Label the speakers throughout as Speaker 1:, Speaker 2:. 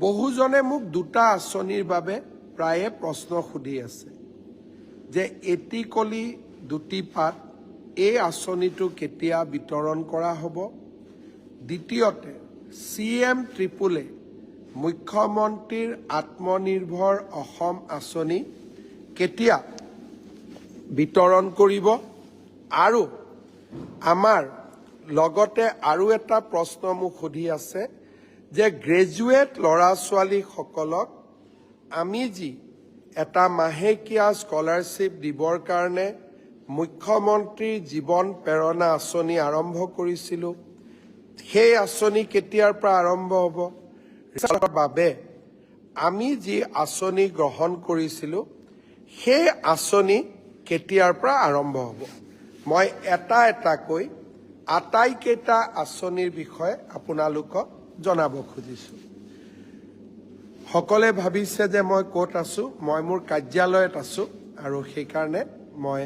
Speaker 1: বহুজনে মোক দুটা আঁচনিৰ বাবে প্ৰায়ে প্ৰশ্ন সুধি আছে যে এটি কলি দুটি পাত এই আঁচনিটো কেতিয়া বিতৰণ কৰা হ'ব। দ্বিতীয়তে CM ট্ৰিপুলে মুখ্যমন্ত্ৰীৰ আত্মনিৰ্ভৰ অসম আঁচনি কেতিয়া বিতৰণ কৰিব। আৰু আমাৰ লগতে আৰু এটা প্ৰশ্ন মোক সুধি আছে যে গ্ৰেজুৱেট ল'ৰা ছোৱালীসকলক আমি যি এটা মাহেকীয়া স্কলাৰশ্বিপ দিবৰ কাৰণে মুখ্যমন্ত্ৰীৰ জীৱন প্ৰেৰণা আঁচনি আৰম্ভ কৰিছিলোঁ, সেই আঁচনি কেতিয়াৰ পৰা আৰম্ভ হ'ব। বাবে আমি যি আঁচনি গ্ৰহণ কৰিছিলোঁ সেই আঁচনি কেতিয়াৰ পৰা আৰম্ভ হ'ব। মই এটা এটাকৈ আটাইকেইটা আঁচনিৰ বিষয়ে আপোনালোকক জনাব খুজিছোঁ। সকলে ভাবিছে যে মই ক'ত আছোঁ, মই মোৰ কাৰ্যালয়ত আছোঁ আৰু সেইকাৰণে মই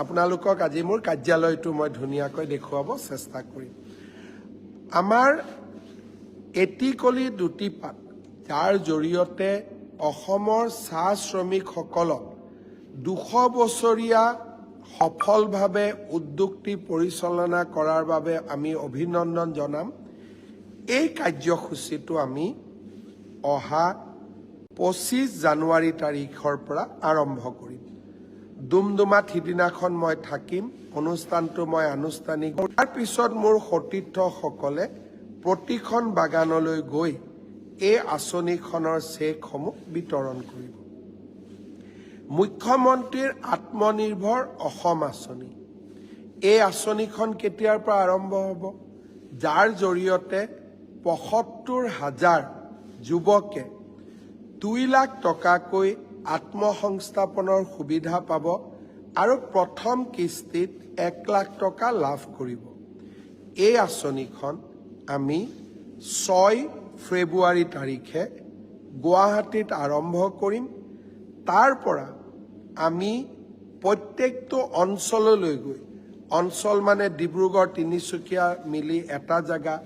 Speaker 1: আপোনালোকক আজি মোৰ কাৰ্যালয়টো মই ধুনীয়াকৈ দেখুৱাব চেষ্টা কৰিম। আমাৰ এটি কলি দুটি পাত, যাৰ জৰিয়তে অসমৰ চাহ শ্ৰমিকসকলক 200 বছৰীয়া সফলভাৱে উদ্যোগটি পৰিচালনা কৰাৰ বাবে আমি অভিনন্দন জনাম। এই কাৰ্যসূচীটো আমি অহা 25 জানুৱাৰী তাৰিখৰ পৰা আৰম্ভ কৰিম। ডুমডুমাত সিদিনাখন মই থাকিম, অনুষ্ঠানটো মই আনুষ্ঠানিক। তাৰ পিছত মোৰ সতীৰ্থসকলে প্ৰতিখন বাগানলৈ গৈ এই আঁচনিখনৰ চেকসমূহ বিতৰণ কৰিব। মুখ্যমন্ত্ৰীৰ আত্মনিৰ্ভৰ অসম আঁচনি, এই আঁচনিখন কেতিয়াৰ পৰা আৰম্ভ হ'ব, যাৰ জৰিয়তে 75,000 যুৱকে 2 লাখ টকাকৈ আত্মসংস্থাপনৰ সুবিধা পাব আৰু প্ৰথম কিস্তিত 1 লাখ টকা লাভ কৰিব। এই আঁচনিখন আমি 6 ফেব্ৰুৱাৰী তাৰিখে গুৱাহাটীত আৰম্ভ কৰিম। তাৰ পৰা আমি প্ৰত্যেকটো অঞ্চললৈ গৈ, অঞ্চল মানে ডিব্ৰুগড় তিনিচুকীয়া মিলি এটা জেগা,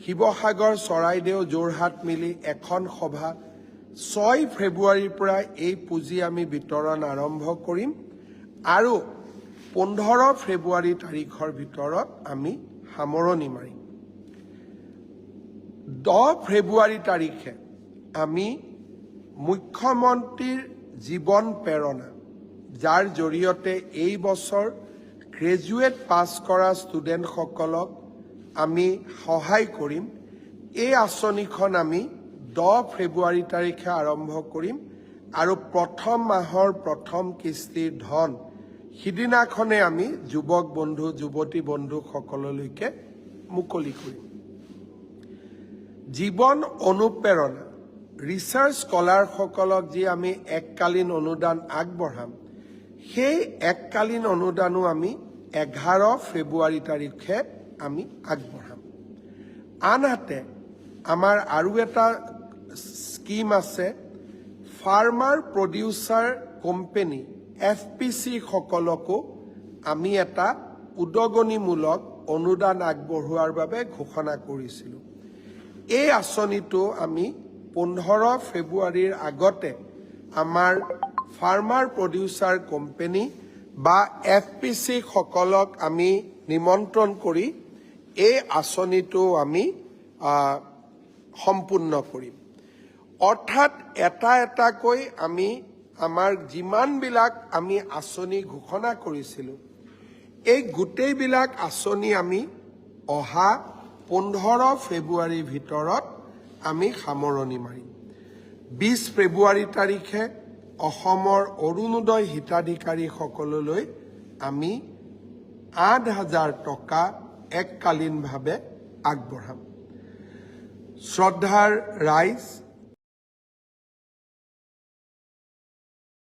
Speaker 1: শিৱসাগৰ চৰাইদেউ যোৰহাট মিলি এখন সভা, 6 ফেব্ৰুৱাৰীৰ পৰা এই পুঁজি আমি বিতৰণ আৰম্ভ কৰিম আৰু 15 ফেব্ৰুৱাৰী তাৰিখৰ ভিতৰত আমি সামৰণি মাৰিম। 10 ফেব্ৰুৱাৰী তাৰিখে আমি মুখ্যমন্ত্ৰীৰ জীৱন প্ৰেৰণা, যাৰ জৰিয়তে এই বছৰ গ্ৰেজুৱেট পাছ কৰা ষ্টুডেণ্টসকলক আমি সহায় কৰিম, এই আঁচনিখন আমি 10 ফেব্ৰুৱাৰী তাৰিখে আৰম্ভ কৰিম আৰু প্ৰথম মাহৰ প্ৰথম কিস্তিৰ ধন সিদিনাখনে আমি যুৱক বন্ধু যুৱতী বন্ধুসকললৈকে মুকলি কৰিম। জীৱন অনুপ্ৰেৰণা ৰিচাৰ্চ স্কলাৰসকলক যি আমি এককালীন অনুদান আগবঢ়াম, সেই এককালীন অনুদানো আমি 11 ফেব্ৰুৱাৰী তাৰিখে আমি আগবঢ়াম। আনহাতে আমাৰ আৰু এটা স্কিম আছে, ফাৰ্মাৰ প্ৰডিউচাৰ কোম্পানী FPC সকলকো আমি এটা উদগনিমূলক অনুদান আগবঢ়োৱাৰ বাবে ঘোষণা কৰিছিলোঁ। এই আঁচনিটো আমি 15 ফেব্ৰুৱাৰীৰ আগতে আমাৰ ফাৰ্মাৰ প্ৰডিউচাৰ কোম্পানী বা FPC সকলক আমি নিমন্ত্ৰণ কৰি এই আঁচনিটো আমি সম্পূৰ্ণ কৰিম। অৰ্থাৎ এটা এটাকৈ আমি আমাৰ যিমানবিলাক আমি আঁচনি ঘোষণা কৰিছিলোঁ, এই গোটেইবিলাক আঁচনি আমি অহা 15 ফেব্ৰুৱাৰীৰ ভিতৰত আমি সামৰণি মাৰিম। 20 ফেব্ৰুৱাৰী তাৰিখে অসমৰ অৰুণোদয় হিতাধিকাৰীসকললৈ আমি 8,000 টকা এককালীনভাৱে আগবঢ়াম। শ্ৰদ্ধাৰ ৰাইজ,